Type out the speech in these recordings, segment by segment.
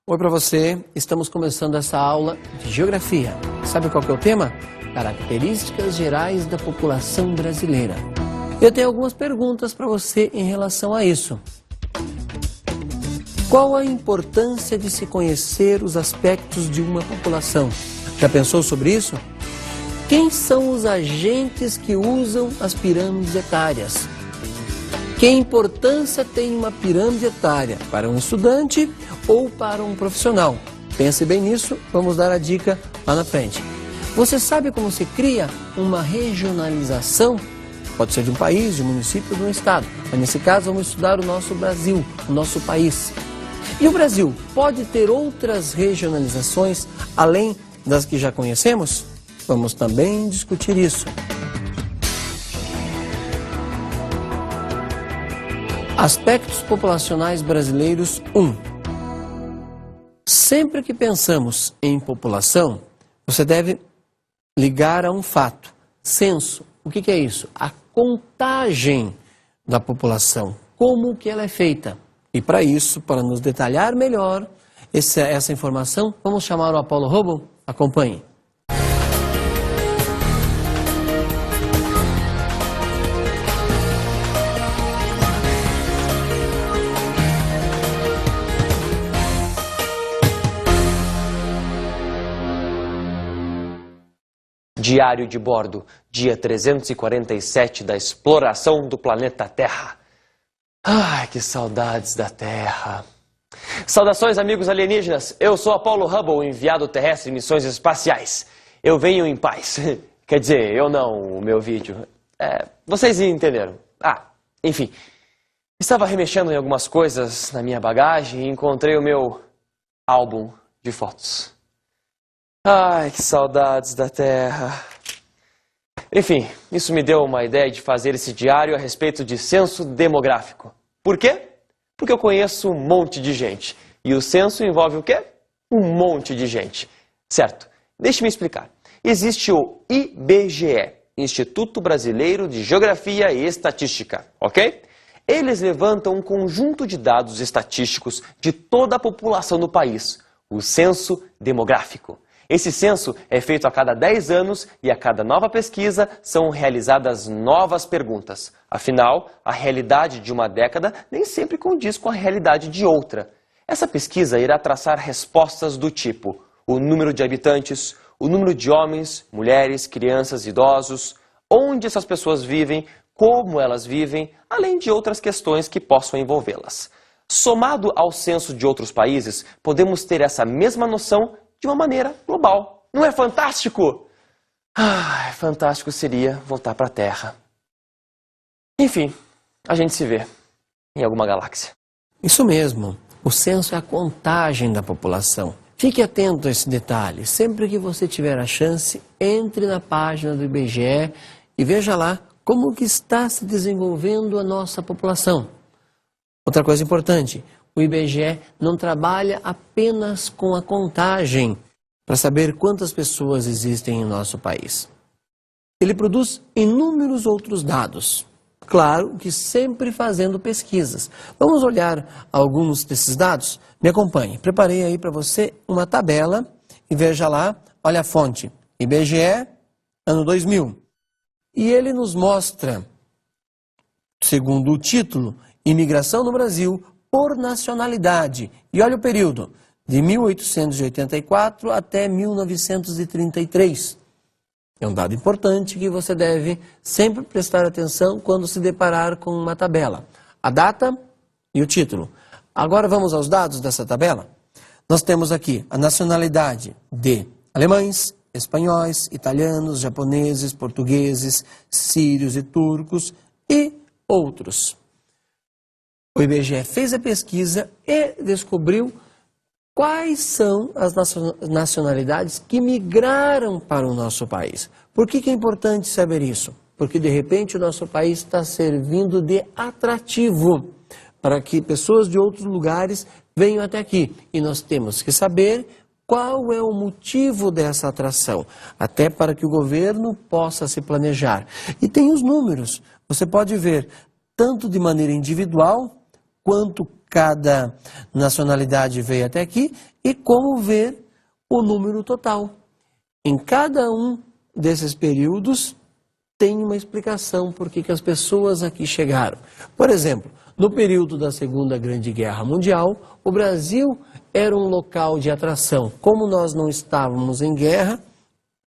Oi para você, estamos começando essa aula de Geografia. Sabe qual que é o tema? Características gerais da população brasileira. Eu tenho algumas perguntas para você em relação a isso. Qual a importância de se conhecer os aspectos de uma população? Já pensou sobre isso? Quem são os agentes que usam as pirâmides etárias? Que importância tem uma pirâmide etária para um estudante ou para um profissional? Pense bem nisso, vamos dar a dica lá na frente. Você sabe como se cria uma regionalização? Pode ser de um país, de um município, de um estado. Mas nesse caso vamos estudar o nosso Brasil, o nosso país. E o Brasil pode ter outras regionalizações além das que já conhecemos? Vamos também discutir isso. Aspectos populacionais brasileiros 1. Sempre que pensamos em população, você deve ligar a um fato. Censo. O que é isso? A contagem da população. Como que ela é feita? E para isso, para nos detalhar melhor essa informação, vamos chamar o Apollo Hubble. Acompanhe. Diário de bordo, dia 347 da exploração do planeta Terra. Ai, que saudades da Terra. Saudações, amigos alienígenas. Eu sou Apollo Hubble, enviado terrestre em missões espaciais. Eu venho em paz. Quer dizer, eu não, o meu vídeo. Vocês entenderam. Enfim. Estava remexendo em algumas coisas na minha bagagem e encontrei o meu álbum de fotos. Ai, que saudades da Terra. Enfim, isso me deu uma ideia de fazer esse diário a respeito de censo demográfico. Por quê? Porque eu conheço um monte de gente. E o censo envolve o quê? Um monte de gente. Certo, deixe-me explicar. Existe o IBGE, Instituto Brasileiro de Geografia e Estatística, ok? Eles levantam um conjunto de dados estatísticos de toda a população do país, o censo demográfico. Esse censo é feito a cada 10 anos e a cada nova pesquisa são realizadas novas perguntas. Afinal, a realidade de uma década nem sempre condiz com a realidade de outra. Essa pesquisa irá traçar respostas do tipo o número de habitantes, o número de homens, mulheres, crianças, idosos, onde essas pessoas vivem, como elas vivem, além de outras questões que possam envolvê-las. Somado ao censo de outros países, podemos ter essa mesma noção de uma maneira global. Não é fantástico? Fantástico seria voltar para a Terra. Enfim, a gente se vê em alguma galáxia. Isso mesmo. O censo é a contagem da população. Fique atento a esse detalhe. Sempre que você tiver a chance, entre na página do IBGE e veja lá como que está se desenvolvendo a nossa população. Outra coisa importante, o IBGE não trabalha apenas com a contagem para saber quantas pessoas existem em nosso país. Ele produz inúmeros outros dados. Claro que sempre fazendo pesquisas. Vamos olhar alguns desses dados? Me acompanhe. Preparei aí para você uma tabela e veja lá, olha a fonte, IBGE, ano 2000. E ele nos mostra, segundo o título, Imigração no Brasil por nacionalidade. E olha o período, de 1884 até 1933. É um dado importante que você deve sempre prestar atenção quando se deparar com uma tabela. A data e o título. Agora vamos aos dados dessa tabela. Nós temos aqui a nacionalidade de alemães, espanhóis, italianos, japoneses, portugueses, sírios e turcos e outros. O IBGE fez a pesquisa e descobriu quais são as nacionalidades que migraram para o nosso país. Por que é importante saber isso? Porque, de repente, o nosso país está servindo de atrativo para que pessoas de outros lugares venham até aqui. E nós temos que saber qual é o motivo dessa atração, até para que o governo possa se planejar. E tem os números. Você pode ver tanto de maneira individual quanto cada nacionalidade veio até aqui e como ver o número total. Em cada um desses períodos tem uma explicação por que as pessoas aqui chegaram. Por exemplo, no período da Segunda Grande Guerra Mundial, o Brasil era um local de atração. Como nós não estávamos em guerra,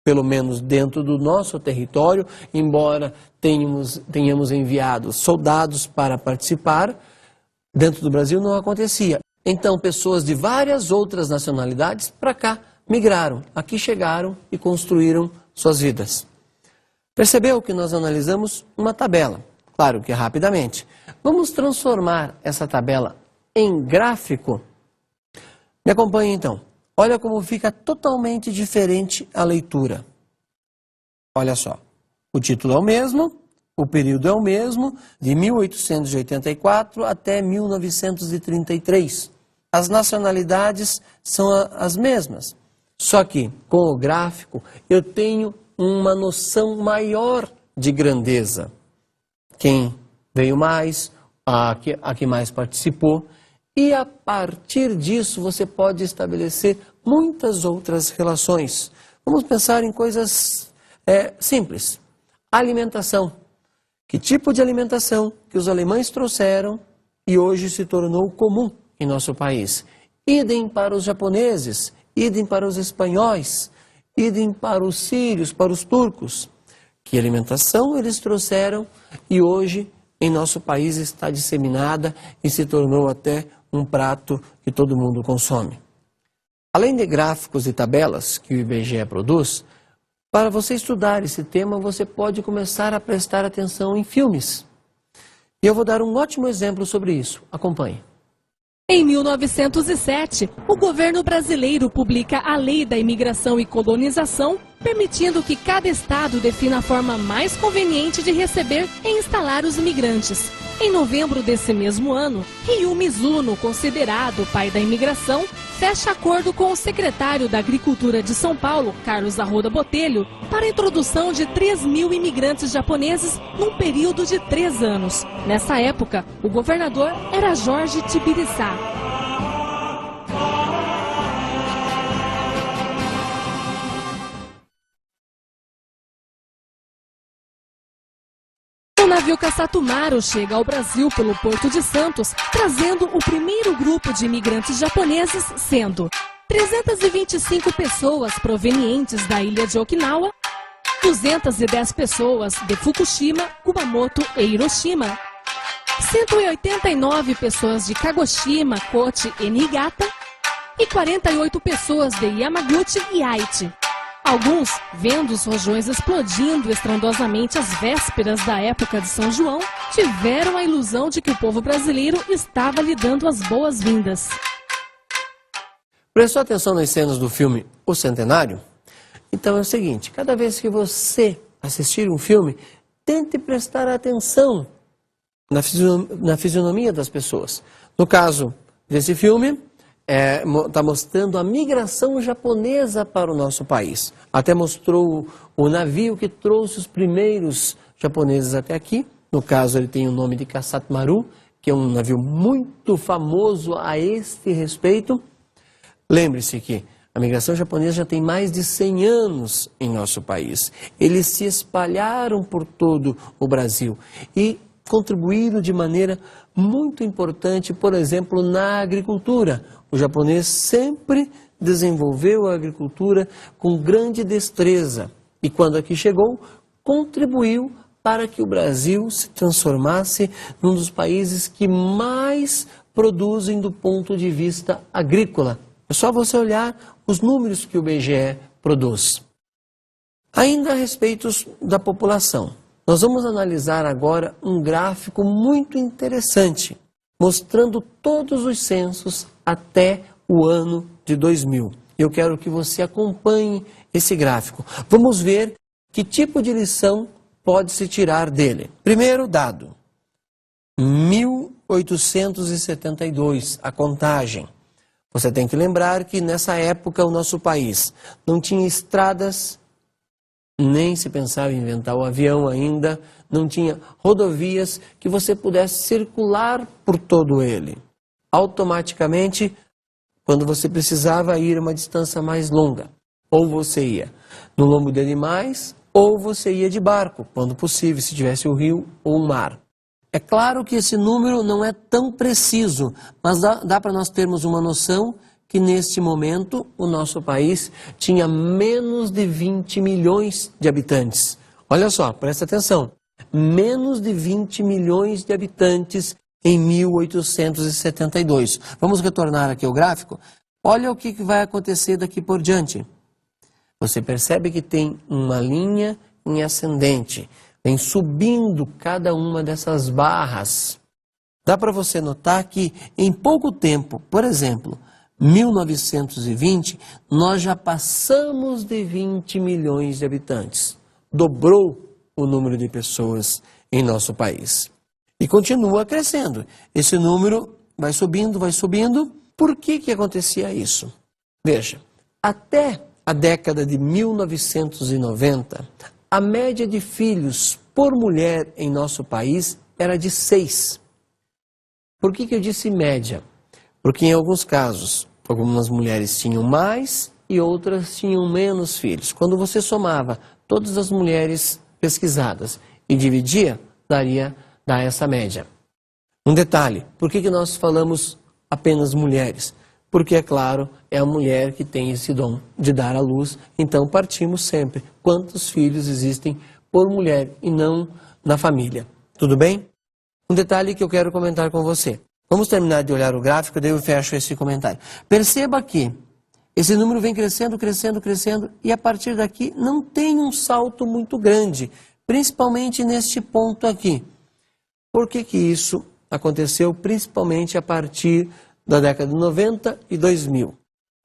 pelo menos dentro do nosso território, embora tenhamos enviado soldados para participar, dentro do Brasil não acontecia. Então, pessoas de várias outras nacionalidades para cá migraram, aqui chegaram e construíram suas vidas. Percebeu que nós analisamos uma tabela? Claro que rapidamente. Vamos transformar essa tabela em gráfico? Me acompanhe então. Olha como fica totalmente diferente a leitura. Olha só, o título é o mesmo, o período é o mesmo, de 1884 até 1933. As nacionalidades são as mesmas, só que com o gráfico eu tenho uma noção maior de grandeza. Quem veio mais, a que mais participou. E a partir disso você pode estabelecer muitas outras relações. Vamos pensar em coisas simples. Alimentação. Que tipo de alimentação que os alemães trouxeram e hoje se tornou comum em nosso país? Idem para os japoneses, idem para os espanhóis, idem para os sírios, para os turcos. Que alimentação eles trouxeram e hoje em nosso país está disseminada e se tornou até um prato que todo mundo consome. Além de gráficos e tabelas que o IBGE produz, para você estudar esse tema, você pode começar a prestar atenção em filmes. E eu vou dar um ótimo exemplo sobre isso. Acompanhe. Em 1907, o governo brasileiro publica a Lei da Imigração e Colonização, permitindo que cada estado defina a forma mais conveniente de receber e instalar os imigrantes. Em novembro desse mesmo ano, Ryu Mizuno, considerado o pai da imigração, fecha acordo com o secretário da Agricultura de São Paulo, Carlos Arruda Botelho, para a introdução de 3.000 imigrantes japoneses num período de 3 anos. Nessa época, o governador era Jorge Tibiriçá. O navio Kasatomaru chega ao Brasil pelo Porto de Santos, trazendo o primeiro grupo de imigrantes japoneses, sendo 325 pessoas provenientes da ilha de Okinawa, 210 pessoas de Fukushima, Kumamoto e Hiroshima, 189 pessoas de Kagoshima, Kochi e Niigata e 48 pessoas de Yamaguchi e Aichi. Alguns, vendo os rojões explodindo estrondosamente às vésperas da época de São João, tiveram a ilusão de que o povo brasileiro estava lhe dando as boas-vindas. Prestou atenção nas cenas do filme O Centenário? Então é o seguinte, cada vez que você assistir um filme, tente prestar atenção na fisionomia das pessoas. No caso desse filme, está mostrando a migração japonesa para o nosso país. Até mostrou o navio que trouxe os primeiros japoneses até aqui. No caso, ele tem o nome de Kasatomaru, que é um navio muito famoso a este respeito. Lembre-se que a migração japonesa já tem mais de 100 anos em nosso país. Eles se espalharam por todo o Brasil e contribuíram de maneira muito importante, por exemplo, na agricultura. O japonês sempre desenvolveu a agricultura com grande destreza e quando aqui chegou, contribuiu para que o Brasil se transformasse num dos países que mais produzem do ponto de vista agrícola. É só você olhar os números que o IBGE produz. Ainda a respeito da população. Nós vamos analisar agora um gráfico muito interessante, mostrando todos os censos até o ano de 2000. Eu quero que você acompanhe esse gráfico. Vamos ver que tipo de lição pode se tirar dele. Primeiro dado, 1872, a contagem. Você tem que lembrar que nessa época o nosso país não tinha estradas, nem se pensava em inventar o avião ainda, não tinha rodovias que você pudesse circular por todo ele. Automaticamente, quando você precisava ir a uma distância mais longa, ou você ia no lombo de animais, ou você ia de barco, quando possível, se tivesse um rio ou um mar. É claro que esse número não é tão preciso, mas dá para nós termos uma noção que neste momento o nosso país tinha menos de 20 milhões de habitantes. Olha só, presta atenção, menos de 20 milhões de habitantes em 1872. Vamos retornar aqui ao gráfico? Olha o que vai acontecer daqui por diante. Você percebe que tem uma linha em ascendente, vem subindo cada uma dessas barras. Dá para você notar que em pouco tempo, por exemplo, 1920, nós já passamos de 20 milhões de habitantes. Dobrou o número de pessoas em nosso país. E continua crescendo. Esse número vai subindo, vai subindo. Por que acontecia isso? Veja, até a década de 1990, a média de filhos por mulher em nosso país era de 6. Por que eu disse média? Porque em alguns casos, algumas mulheres tinham mais e outras tinham menos filhos. Quando você somava todas as mulheres pesquisadas e dividia, dá essa média. Um detalhe, por que nós falamos apenas mulheres? Porque, é claro, é a mulher que tem esse dom de dar à luz, então partimos sempre quantos filhos existem por mulher e não na família. Tudo bem? Um detalhe que eu quero comentar com você. Vamos terminar de olhar o gráfico, daí eu fecho esse comentário. Perceba que esse número vem crescendo, crescendo, crescendo, e a partir daqui não tem um salto muito grande, principalmente neste ponto aqui. Por que isso aconteceu principalmente a partir da década de 90 e 2000?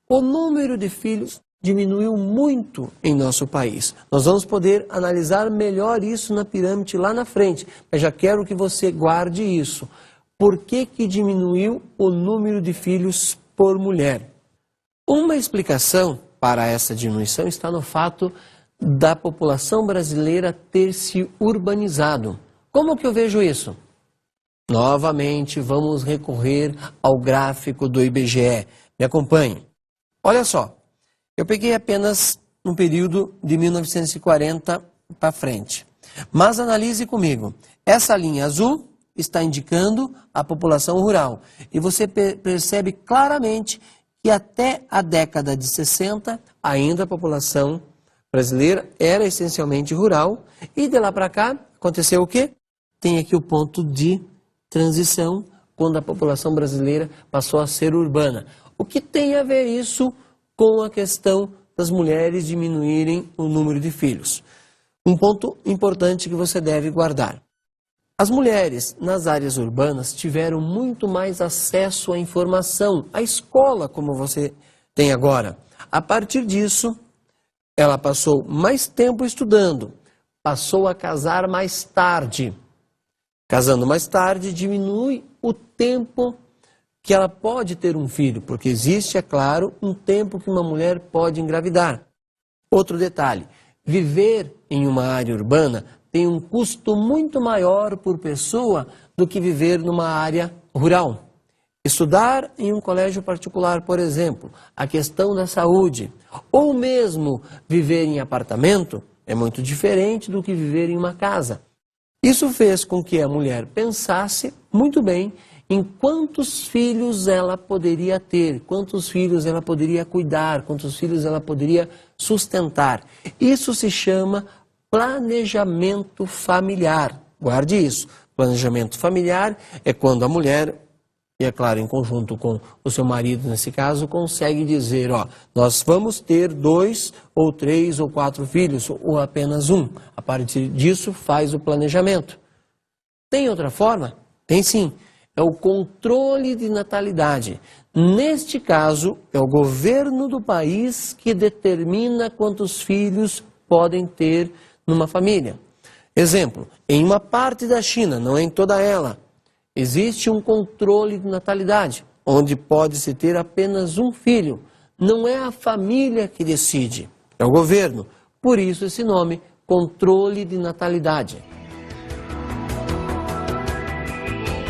O número de filhos diminuiu muito em nosso país. Nós vamos poder analisar melhor isso na pirâmide lá na frente, mas já quero que você guarde isso. Por que diminuiu o número de filhos por mulher? Uma explicação para essa diminuição está no fato da população brasileira ter se urbanizado. Como que eu vejo isso? Novamente, vamos recorrer ao gráfico do IBGE. Me acompanhe. Olha só, eu peguei apenas um período de 1940 para frente. Mas analise comigo. Essa linha azul está indicando a população rural. E você percebe claramente que até a década de 60, ainda a população brasileira era essencialmente rural. E de lá para cá, aconteceu o quê? Tem aqui o ponto de transição, quando a população brasileira passou a ser urbana. O que tem a ver isso com a questão das mulheres diminuírem o número de filhos? Um ponto importante que você deve guardar. As mulheres nas áreas urbanas tiveram muito mais acesso à informação, à escola como você tem agora. A partir disso, ela passou mais tempo estudando, passou a casar mais tarde. Casando mais tarde, diminui o tempo que ela pode ter um filho, porque existe, é claro, um tempo que uma mulher pode engravidar. Outro detalhe, viver em uma área urbana tem um custo muito maior por pessoa do que viver numa área rural. Estudar em um colégio particular, por exemplo, a questão da saúde, ou mesmo viver em apartamento, é muito diferente do que viver em uma casa. Isso fez com que a mulher pensasse muito bem em quantos filhos ela poderia ter, quantos filhos ela poderia cuidar, quantos filhos ela poderia sustentar. Isso se chama planejamento familiar. Guarde isso. Planejamento familiar é quando a mulher, e é claro, em conjunto com o seu marido, nesse caso, consegue dizer, ó, nós vamos ter 2 ou 3 ou 4 filhos, ou apenas um. A partir disso, faz o planejamento. Tem outra forma? Tem sim. É o controle de natalidade. Neste caso, é o governo do país que determina quantos filhos podem ter numa família. Exemplo, em uma parte da China, não em toda ela, existe um controle de natalidade, onde pode-se ter apenas um filho. Não é a família que decide, é o governo. Por isso esse nome, controle de natalidade.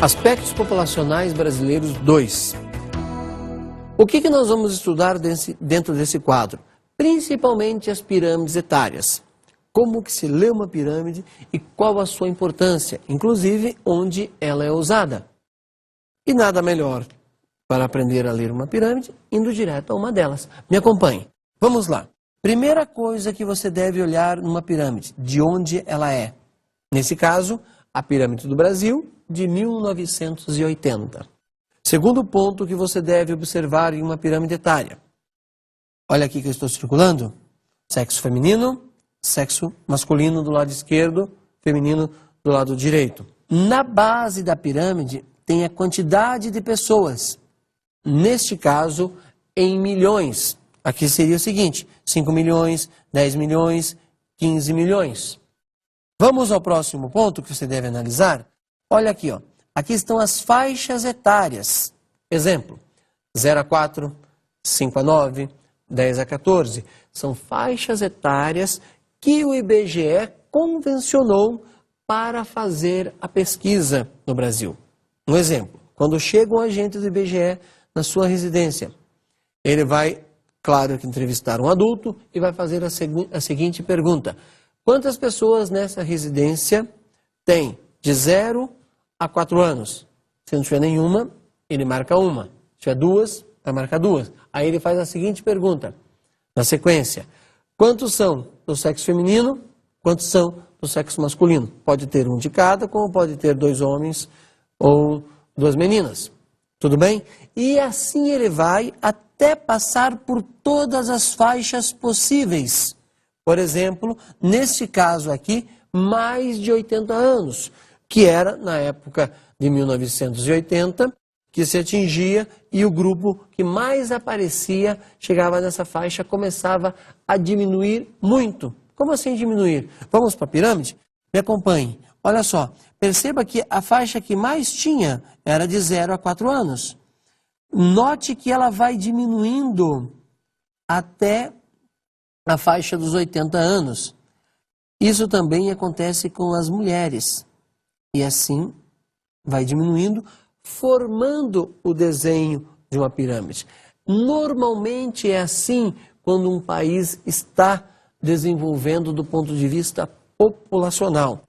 Aspectos populacionais brasileiros 2. O que nós vamos estudar dentro desse quadro? Principalmente as pirâmides etárias. Como que se lê uma pirâmide e qual a sua importância, inclusive onde ela é usada. E nada melhor para aprender a ler uma pirâmide, indo direto a uma delas. Me acompanhe. Vamos lá. Primeira coisa que você deve olhar numa pirâmide, de onde ela é. Nesse caso, a pirâmide do Brasil, de 1980. Segundo ponto que você deve observar em uma pirâmide etária. Olha aqui que eu estou circulando. Sexo feminino, sexo masculino do lado esquerdo, feminino do lado direito. Na base da pirâmide tem a quantidade de pessoas. Neste caso, em milhões. Aqui seria o seguinte, 5 milhões, 10 milhões, 15 milhões. Vamos ao próximo ponto que você deve analisar. Olha aqui, ó. Aqui estão as faixas etárias. Exemplo, 0 a 4, 5 a 9, 10 a 14. São faixas etárias que o IBGE convencionou para fazer a pesquisa no Brasil. Um exemplo, quando chega um agente do IBGE na sua residência, ele vai, claro, que entrevistar um adulto e vai fazer a seguinte pergunta. Quantas pessoas nessa residência têm de 0 a 4 anos? Se não tiver nenhuma, ele marca uma. Se tiver duas, vai marcar duas. Aí ele faz a seguinte pergunta, na sequência. Quantos são do sexo feminino? Quantos são do sexo masculino? Pode ter um de cada, como pode ter 2 homens ou 2 meninas. Tudo bem? E assim ele vai até passar por todas as faixas possíveis. Por exemplo, neste caso aqui, mais de 80 anos, que era na época de 1980, que se atingia e o grupo que mais aparecia, chegava nessa faixa, começava a diminuir muito. Como assim diminuir? Vamos para a pirâmide? Me acompanhe. Olha só, perceba que a faixa que mais tinha era de 0 a 4 anos. Note que ela vai diminuindo até a faixa dos 80 anos. Isso também acontece com as mulheres. E assim vai diminuindo, formando o desenho de uma pirâmide. Normalmente é assim quando um país está desenvolvendo do ponto de vista populacional.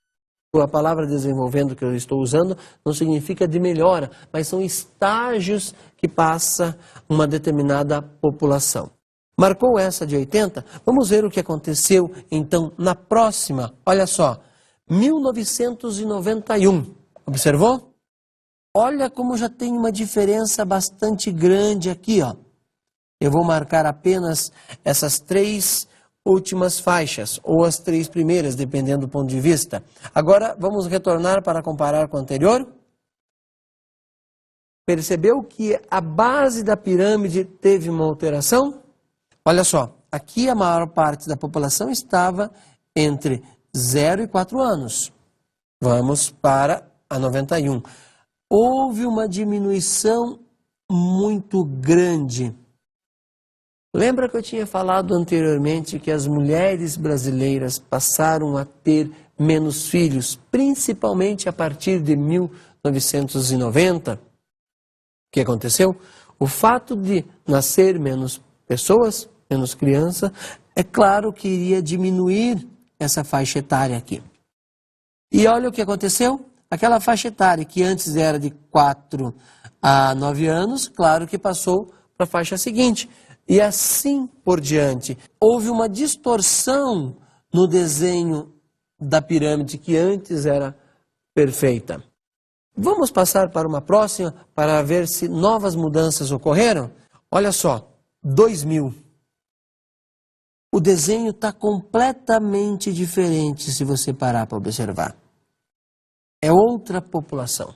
A palavra desenvolvendo que eu estou usando não significa de melhora, mas são estágios que passa uma determinada população. Marcou essa de 80? Vamos ver o que aconteceu então na próxima. Olha só, 1991. Observou? Olha como já tem uma diferença bastante grande aqui, ó. Eu vou marcar apenas essas 3 últimas faixas, ou as 3 primeiras, dependendo do ponto de vista. Agora, vamos retornar para comparar com o anterior. Percebeu que a base da pirâmide teve uma alteração? Olha só, aqui a maior parte da população estava entre 0 e 4 anos. Vamos para a 91. Houve uma diminuição muito grande. Lembra que eu tinha falado anteriormente que as mulheres brasileiras passaram a ter menos filhos, principalmente a partir de 1990? O que aconteceu? O fato de nascer menos pessoas, menos crianças, é claro que iria diminuir essa faixa etária aqui. E olha o que aconteceu. Aquela faixa etária que antes era de 4 a 9 anos, claro que passou para a faixa seguinte. E assim por diante. Houve uma distorção no desenho da pirâmide que antes era perfeita. Vamos passar para uma próxima para ver se novas mudanças ocorreram? Olha só, 2000. O desenho está completamente diferente se você parar para observar. É outra população.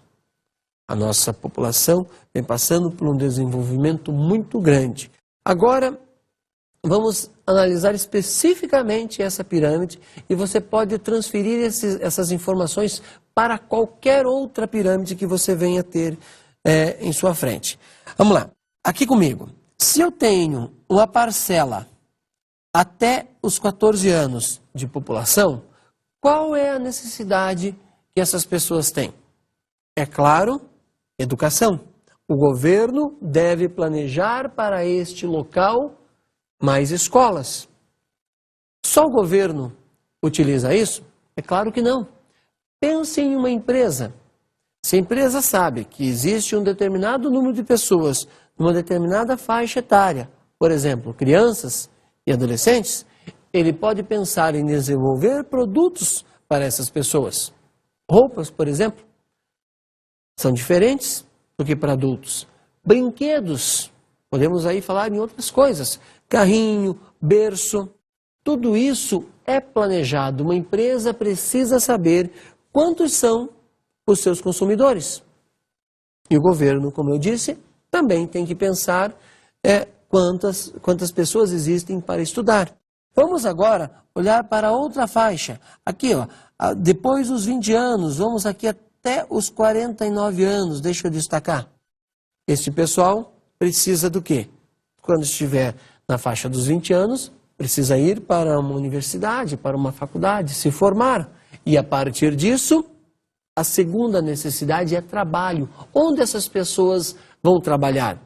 A nossa população vem passando por um desenvolvimento muito grande. Agora, vamos analisar especificamente essa pirâmide e você pode transferir essas informações para qualquer outra pirâmide que você venha ter em sua frente. Vamos lá, aqui comigo. Se eu tenho uma parcela até os 14 anos de população, qual é a necessidade que essas pessoas têm? É claro, educação. O governo deve planejar para este local mais escolas. Só o governo utiliza isso? É claro que não. Pense em uma empresa. Se a empresa sabe que existe um determinado número de pessoas numa determinada faixa etária, por exemplo, crianças e adolescentes, ele pode pensar em desenvolver produtos para essas pessoas. Roupas, por exemplo, são diferentes do que para adultos. Brinquedos, podemos aí falar em outras coisas. Carrinho, berço, tudo isso é planejado. Uma empresa precisa saber quantos são os seus consumidores. E o governo, como eu disse, também tem que pensar quantas pessoas existem para estudar. Vamos agora olhar para outra faixa. Aqui, ó, depois dos 20 anos, vamos aqui até os 49 anos, deixa eu destacar. Este pessoal precisa do quê? Quando estiver na faixa dos 20 anos, precisa ir para uma universidade, para uma faculdade, se formar. E a partir disso, a segunda necessidade é trabalho. Onde essas pessoas vão trabalhar?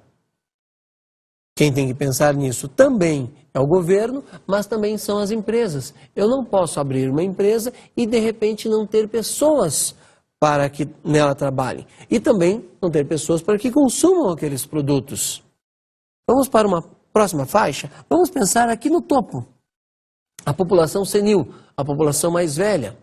Quem tem que pensar nisso também é o governo, mas também são as empresas. Eu não posso abrir uma empresa e, de repente, não ter pessoas para que nela trabalhem. E também não ter pessoas para que consumam aqueles produtos. Vamos para uma próxima faixa? Vamos pensar aqui no topo. A população senil, a população mais velha.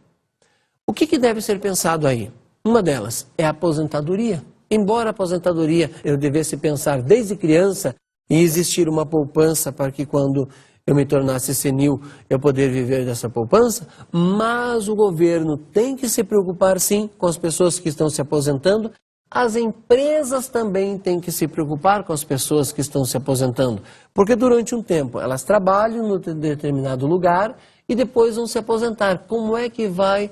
O que deve ser pensado aí? Uma delas é a aposentadoria. Embora a aposentadoria eu devesse pensar desde criança e existir uma poupança para que quando eu me tornasse senil eu poder viver dessa poupança, mas o governo tem que se preocupar sim com as pessoas que estão se aposentando. As empresas também têm que se preocupar com as pessoas que estão se aposentando, porque durante um tempo elas trabalham num determinado lugar e depois vão se aposentar. Como é que vai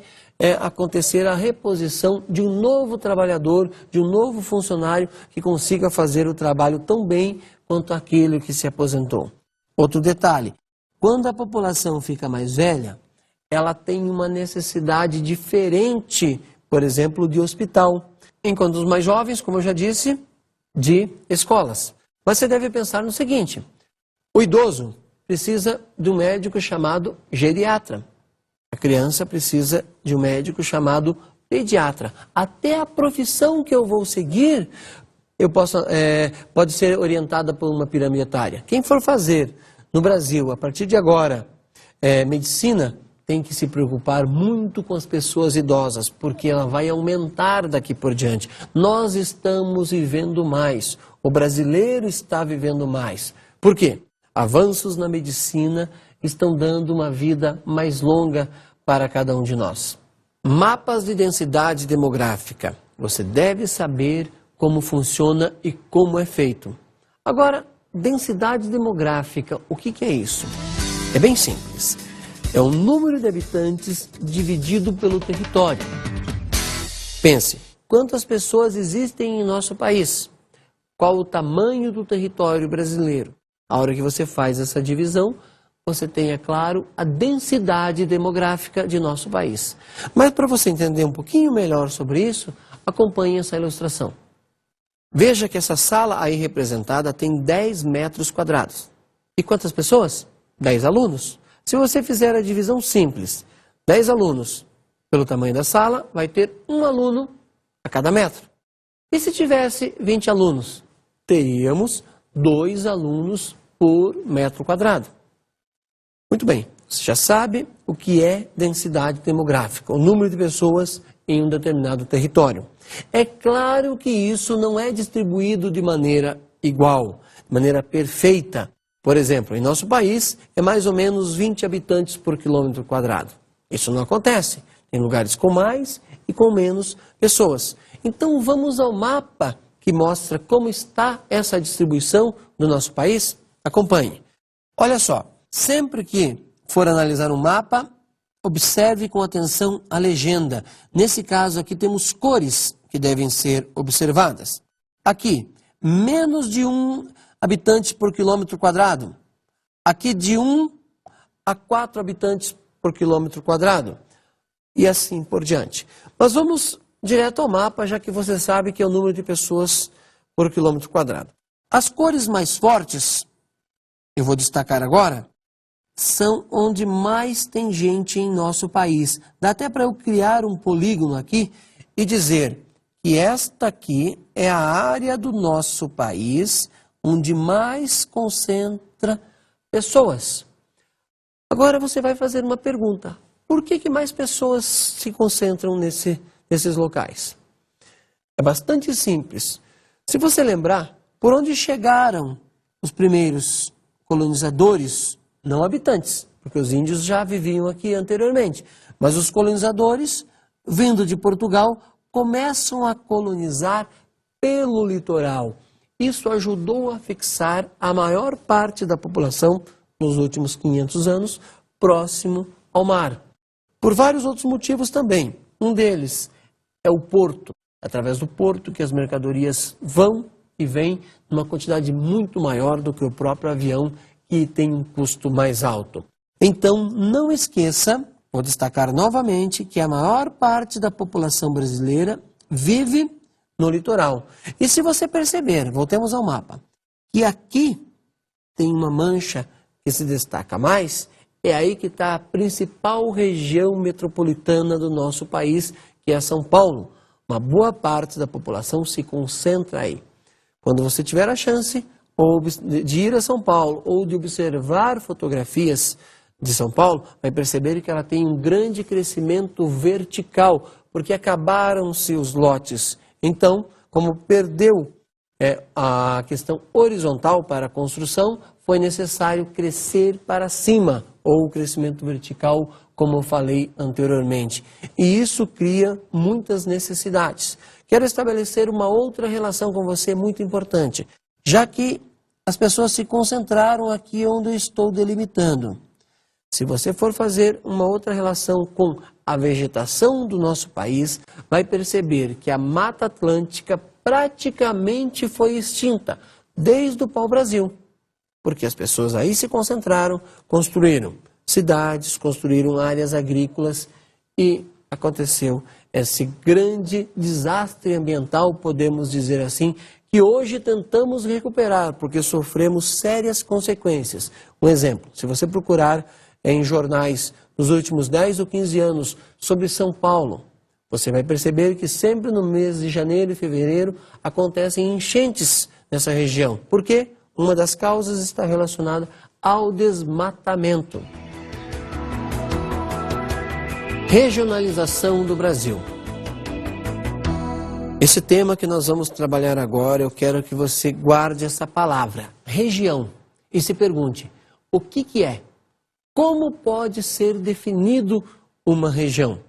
acontecer a reposição de um novo trabalhador, de um novo funcionário que consiga fazer o trabalho tão bem quanto aquele que se aposentou? Outro detalhe, quando a população fica mais velha, ela tem uma necessidade diferente, por exemplo, de hospital. Enquanto os mais jovens, como eu já disse, de escolas. Mas você deve pensar no seguinte, o idoso precisa de um médico chamado geriatra. A criança precisa de um médico chamado pediatra. Até a profissão que eu vou seguir pode ser orientada por uma pirâmide etária. Quem for fazer no Brasil, a partir de agora, medicina, tem que se preocupar muito com as pessoas idosas, porque ela vai aumentar daqui por diante. Nós estamos vivendo mais, o brasileiro está vivendo mais. Por quê? Avanços na medicina estão dando uma vida mais longa para cada um de nós. Mapas de densidade demográfica. Você deve saber como funciona e como é feito. Agora, densidade demográfica, o que é isso? É bem simples. É o número de habitantes dividido pelo território. Pense, quantas pessoas existem em nosso país? Qual o tamanho do território brasileiro? A hora que você faz essa divisão, você tem, é claro, a densidade demográfica de nosso país. Mas para você entender um pouquinho melhor sobre isso, acompanhe essa ilustração. Veja que essa sala aí representada tem 10 metros quadrados. E quantas pessoas? 10 alunos. Se você fizer a divisão simples, 10 alunos pelo tamanho da sala, vai ter um aluno a cada metro. E se tivesse 20 alunos? Teríamos 2 alunos por metro quadrado. Muito bem, você já sabe o que é densidade demográfica, o número de pessoas em um determinado território. É claro que isso não é distribuído de maneira igual, de maneira perfeita. Por exemplo, em nosso país é mais ou menos 20 habitantes por quilômetro quadrado. Isso não acontece. Tem lugares com mais e com menos pessoas. Então vamos ao mapa que mostra como está essa distribuição do nosso país. Acompanhe. Olha só, sempre que for analisar um mapa, observe com atenção a legenda. Nesse caso aqui temos cores que devem ser observadas. Aqui, menos de 1 habitante por quilômetro quadrado. Aqui de 1 a 4 habitantes por quilômetro quadrado. E assim por diante. Mas vamos direto ao mapa, já que você sabe que é o número de pessoas por quilômetro quadrado. As cores mais fortes, eu vou destacar agora, são onde mais tem gente em nosso país. Dá até para eu criar um polígono aqui e dizer que esta aqui é a área do nosso país onde mais concentra pessoas. Agora você vai fazer uma pergunta. Por que mais pessoas se concentram nesses locais? É bastante simples. Se você lembrar, por onde chegaram os primeiros colonizadores, não habitantes, porque os índios já viviam aqui anteriormente, mas os colonizadores, vindo de Portugal, começam a colonizar pelo litoral. Isso ajudou a fixar a maior parte da população, nos últimos 500 anos, próximo ao mar. Por vários outros motivos também. Um deles é o porto. Através do porto que as mercadorias vão e vêm numa quantidade muito maior do que o próprio avião, que tem um custo mais alto. Então, não esqueça, vou destacar novamente, que a maior parte da população brasileira vive no litoral. E se você perceber, voltemos ao mapa, que aqui tem uma mancha que se destaca mais, é aí que está a principal região metropolitana do nosso país, que é São Paulo. Uma boa parte da população se concentra aí. Quando você tiver a chance de ir a São Paulo ou de observar fotografias de São Paulo, vai perceber que ela tem um grande crescimento vertical, porque acabaram-se os lotes. Então, como perdeu a questão horizontal para a construção, foi necessário crescer para cima, ou o crescimento vertical, como eu falei anteriormente. E isso cria muitas necessidades. Quero estabelecer uma outra relação com você muito importante, já que as pessoas se concentraram aqui onde eu estou delimitando. Se você for fazer uma outra relação com a vegetação do nosso país, vai perceber que a Mata Atlântica praticamente foi extinta, desde o pau-brasil. Porque as pessoas aí se concentraram, construíram cidades, construíram áreas agrícolas e aconteceu esse grande desastre ambiental, podemos dizer assim, que hoje tentamos recuperar, porque sofremos sérias consequências. Um exemplo, se você procurar em jornais nos últimos 10 ou 15 anos sobre São Paulo, você vai perceber que sempre no mês de janeiro e fevereiro acontecem enchentes nessa região. Por quê? Uma das causas está relacionada ao desmatamento. Regionalização do Brasil. Esse tema que nós vamos trabalhar agora, eu quero que você guarde essa palavra, região, e se pergunte, o que é? Como pode ser definido uma região?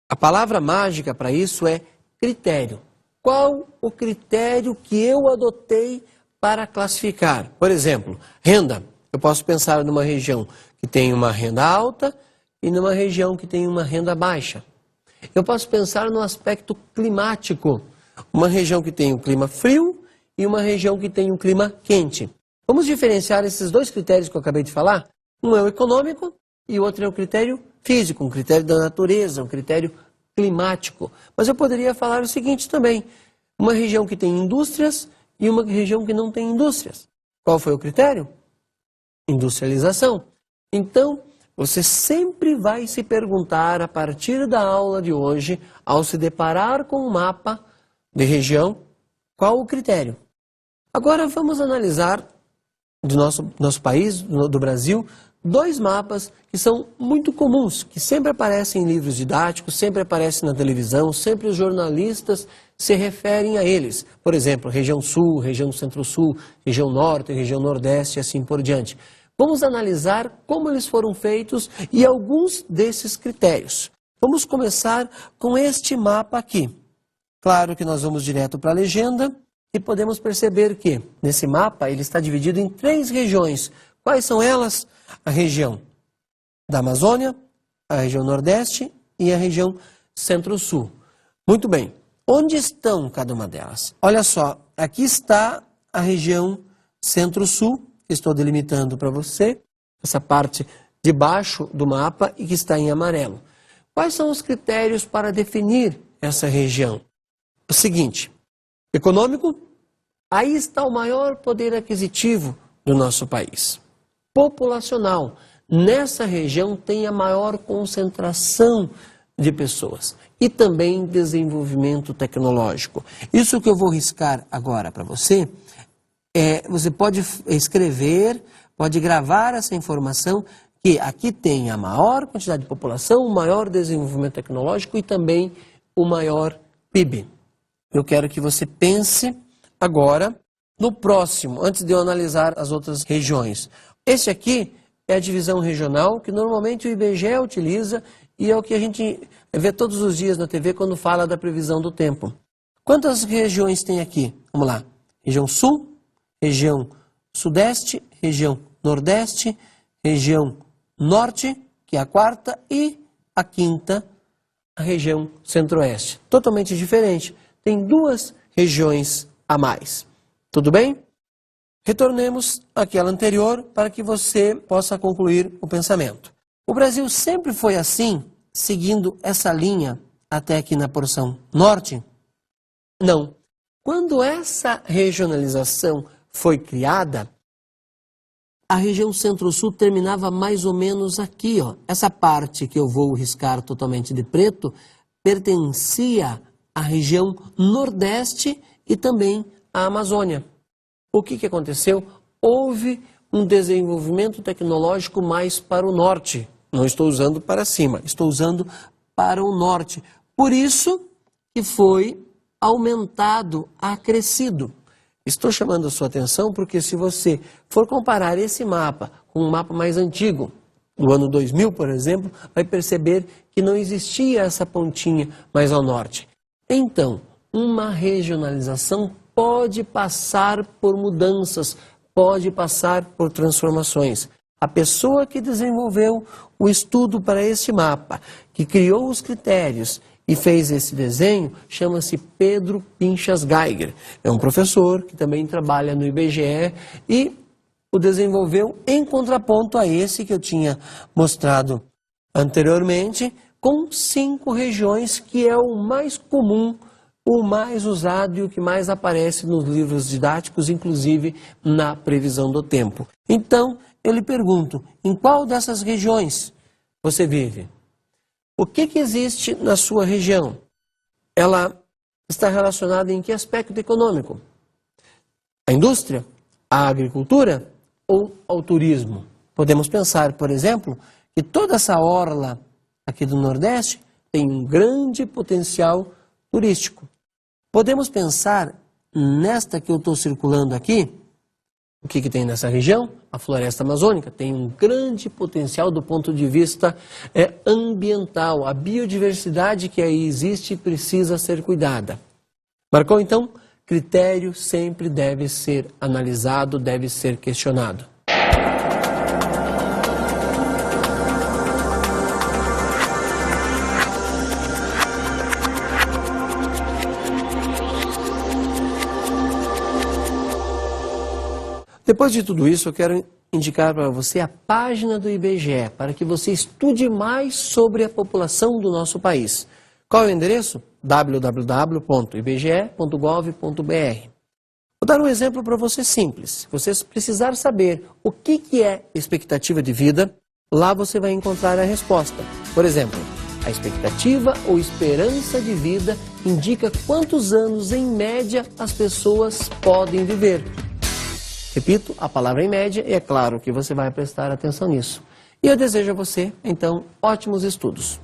A palavra mágica para isso é critério. Qual o critério que eu adotei para classificar? Por exemplo, renda. Eu posso pensar numa região que tem uma renda alta e numa região que tem uma renda baixa. Eu posso pensar no aspecto climático. Uma região que tem um clima frio e uma região que tem um clima quente. Vamos diferenciar esses dois critérios que eu acabei de falar? Um é o econômico e o outro é o critério físico, um critério da natureza, um critério climático. Mas eu poderia falar o seguinte também, uma região que tem indústrias e uma região que não tem indústrias. Qual foi o critério? Industrialização. Então, você sempre vai se perguntar, a partir da aula de hoje, ao se deparar com um mapa de região, qual o critério? Agora vamos analisar do nosso país, do Brasil, dois mapas que são muito comuns, que sempre aparecem em livros didáticos, sempre aparecem na televisão, sempre os jornalistas se referem a eles. Por exemplo, região sul, região centro-sul, região norte, região nordeste e assim por diante. Vamos analisar como eles foram feitos e alguns desses critérios. Vamos começar com este mapa aqui. Claro que nós vamos direto para a legenda e podemos perceber que nesse mapa ele está dividido em 3 regiões. Quais são elas? A região da Amazônia, a região Nordeste e a região Centro-Sul. Muito bem. Onde estão cada uma delas? Olha só, aqui está a região Centro-Sul, que estou delimitando para você. essa parte de baixo do mapa e que está em amarelo. Quais são os critérios para definir essa região? O seguinte, econômico, aí está o maior poder aquisitivo do nosso país. Populacional, nessa região tem a maior concentração de pessoas. E também desenvolvimento tecnológico. Isso que eu vou riscar agora para você, você pode escrever, pode gravar essa informação, que aqui tem a maior quantidade de população, o maior desenvolvimento tecnológico e também o maior PIB. Eu quero que você pense agora no próximo, antes de eu analisar as outras regiões. Esse aqui é a divisão regional, que normalmente o IBGE utiliza e é o que a gente vê todos os dias na TV quando fala da previsão do tempo. Quantas regiões tem aqui? Vamos lá. Região Sul, região Sudeste, região Nordeste, região Norte, que é a quarta, e a quinta, a região Centro-Oeste. Totalmente diferente. Tem duas regiões a mais. Tudo bem? Retornemos àquela anterior para que você possa concluir o pensamento. O Brasil sempre foi assim, seguindo essa linha até aqui na porção norte? Não. Quando essa regionalização foi criada, a região Centro-Sul terminava mais ou menos aqui, ó. Essa parte que eu vou riscar totalmente de preto pertencia à região Nordeste e também à Amazônia. O que aconteceu? Houve um desenvolvimento tecnológico mais para o norte. Não estou usando para cima, estou usando para o norte. Por isso que foi aumentado, acrescido. Estou chamando a sua atenção porque se você for comparar esse mapa com um mapa mais antigo, do ano 2000, por exemplo, vai perceber que não existia essa pontinha mais ao norte. Então, uma regionalização pode passar por mudanças, pode passar por transformações. A pessoa que desenvolveu o estudo para este mapa, que criou os critérios e fez esse desenho, chama-se Pedro Pinchas Geiger. É um professor que também trabalha no IBGE e o desenvolveu em contraponto a esse que eu tinha mostrado anteriormente, com 5 regiões, que é o mais comum, o mais usado e o que mais aparece nos livros didáticos, inclusive na previsão do tempo. Então, eu lhe pergunto, em qual dessas regiões você vive? O que existe na sua região? Ela está relacionada em que aspecto econômico? A indústria? A agricultura? Ou ao turismo? Podemos pensar, por exemplo, que toda essa orla aqui do Nordeste tem um grande potencial turístico. Podemos pensar nesta que eu estou circulando aqui, o que tem nessa região? A floresta amazônica tem um grande potencial do ponto de vista ambiental. A biodiversidade que aí existe precisa ser cuidada. Marcou então? Critério sempre deve ser analisado, deve ser questionado. Depois de tudo isso, eu quero indicar para você a página do IBGE, para que você estude mais sobre a população do nosso país. Qual é o endereço? www.ibge.gov.br. Vou dar um exemplo para você simples. Se você precisar saber o que é expectativa de vida, lá você vai encontrar a resposta. Por exemplo, a expectativa ou esperança de vida indica quantos anos, em média, as pessoas podem viver. Repito, a palavra em média, e é claro que você vai prestar atenção nisso. E eu desejo a você, então, ótimos estudos.